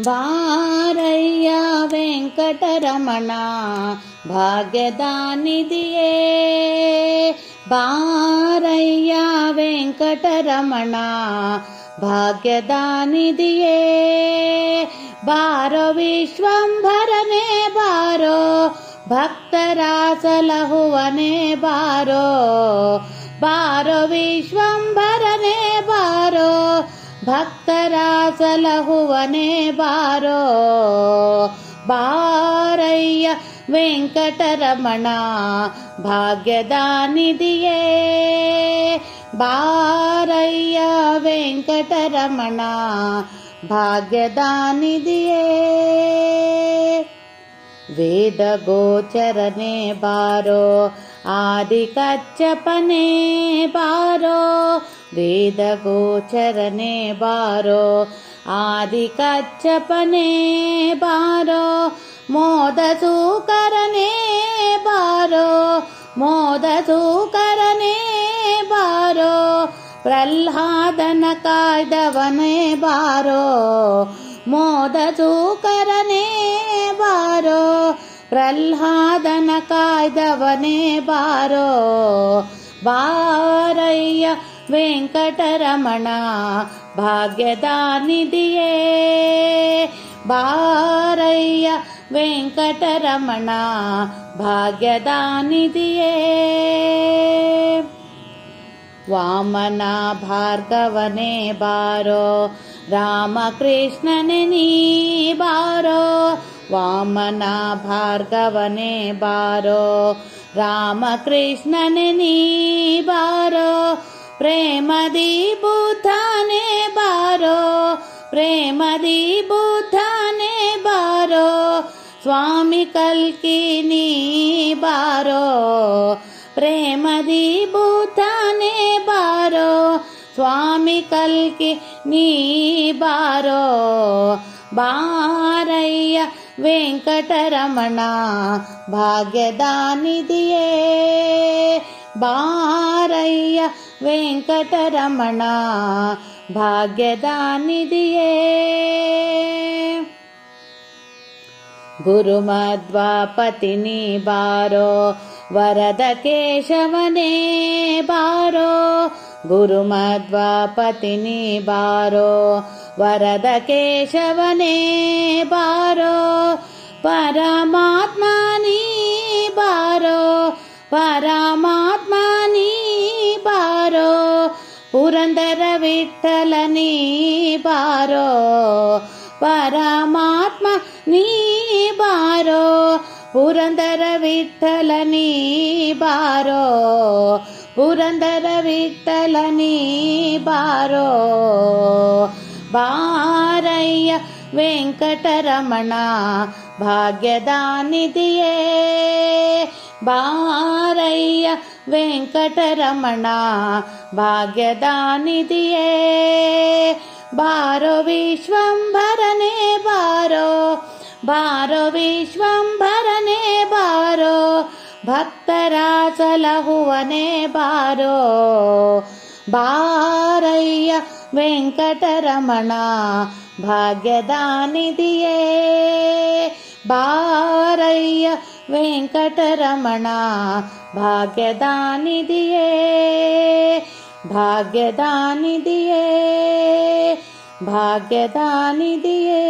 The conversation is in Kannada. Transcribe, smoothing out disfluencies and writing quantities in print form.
ಬಾರಯ್ಯ ವೆಂಕಟರಮಣ ಭಾಗ್ಯದಾನಿಧಿಯೇ, ಬಾರಯ್ಯ ವೆಂಕಟರಮಣ ಭಾಗ್ಯದಾನಿಧಿಯೇ. ಬಾರೋ ವಿಶ್ವಂಭರನೇ ಬಾರೋ, ಭಕ್ತರ ಸಲಹುವನೇ ಬಾರೋ. ಬಾರೋ ವಿಶ್ವಂಭರನೇ ಬಾರೋ, ಭಕ್ತರ ಸಲಹುವನೇ ಬಾರೋ. ಬಾರಯ್ಯ ವೆಂಕಟರಮಣ ಭಾಗ್ಯದಾನಿಧಿಯೇ, ಬಾರಯ್ಯ ವೆಂಕಟರಮಣ ಭಾಗ್ಯದಾನಿಧಿಯೇ. ವೇದ ಗೋಚರನೇ ಬಾರೋ, ಆದಿ ಕಚ್ಚಪನೇ ಬಾರೋ. ವೇದ ಗೋಚರನೇ ಬಾರೋ, ಆದಿ ಕಚ್ಚಪನೇ ಬಾರೋ. ಮೋದ ಸೂಕರನೇ ಬಾರೋ, ಮೋದ ಸೂಕರನೇ ಬಾರೋ. ಪ್ರಹ್ಲಾದನ ಕಾಯ್ದವನೇ ಬಾರೋ, ಮೋದ ಸೂಕರನೇ ಬಾರೋ. ಪ್ರಹ್ಲಾದನ ಕಾಯ್ದವನೇ ಬಾರೋ. ಬಾರಯ್ಯ ವೆಂಕಟರಮಣ ಭಾಗ್ಯದಾನಿಧಿಯೇ, ಬಾರಯ್ಯ ವೆಂಕಟರಮಣ ಭಾಗ್ಯದಾನಿಧಿಯೇ. ವಾಮನ ಭಾರ್ಗವನೇ ಬಾರೋ, ರಾಮಕೃಷ್ಣನೇ ನೀ ಬಾರೋ. ವಾಮನ ಭಾರ್ಗವನೇ ಬಾರೋ, ರಾಮಕೃಷ್ಣನೇ ನೀ ಬಾರೋ. ಪ್ರೇಮದಿ ಬುದ್ಧನೇ ಬಾರೋ, ಪ್ರೇಮದಿ ಬುದ್ಧನೇ ಬಾರೋ. ಸ್ವಾಮಿ ಕಲ್ಕಿ ನೀ ಬಾರೋ, ಪ್ರೇಮದಿ ಬುದ್ಧನೇ ಬಾರೋ. ಸ್ವಾಮಿ ಕಲ್ಕಿ ನೀ ಬಾರೋ. ಬಾರಯ್ಯ ವೆಂಕಟರಮಣ ಭಾಗ್ಯದಾನಿಧಿಯೇ, ಬಾರಯ್ಯ ವೆಂಕಟರಮಣ ಭಾಗ್ಯದಾನಿಧಿಯೇ. ಗುರುಮಧ್ವಾಪತಿನಿ ಬಾರೋ, ವರದ ಕೇಶವನೇ ಬಾರೋ. ಗುರುಮಧ್ವಾಪತಿನಿ ಬಾರೋ, ವರದ ಕೇಶವನೇ ಬಾರೋ. ಪರಮಾತ್ಮ ನೀ ಬಾರೋ, ಪರಮಾತ್ಮ ನೀ ಬಾರೋ. ಪುರಂದರ ವಿಠ್ಠಲ ನೀ ಬಾರೋ, ಪರಮಾತ್ಮ ನೀ ಬಾರೋ. ಪುರಂದರ ವಿಠ್ಠಲ ನೀ ಬಾರೋ, ಪುರಂದರ ವಿಠ್ಠಲ ನೀ ಬಾರೋ. ಬಾರಯ್ಯ ವೆಂಕಟರಮಣ ಭಾಗ್ಯದಾನಿಧಿಯೇ, ಬಾರಯ್ಯ ವೆಂಕಟರಮಣ ಭಾಗ್ಯದಾನಿಧಿಯೇ. ಬಾರೋ ವಿಶ್ವಂಭರನೇ ಬಾರೋ, ಬಾರೋ ವಿಶ್ವಂಭರನೇ ಬಾರೋ. ಭಕ್ತರ ಸಲಹುವನೇ ಬಾರೋ. ಬಾರಯ್ಯ ವೆಂಕಟರಮಣ ಭಾಗ್ಯದಾನಿಧಿಯೇ, ಬಾರಯ್ಯ ವೆಂಕಟರಮಣ ಭಾಗ್ಯದಾನಿಧಿಯೇ, ಭಾಗ್ಯದಾನಿಧಿಯೇ, ಭಾಗ್ಯದಾನಿಧಿಯೇ.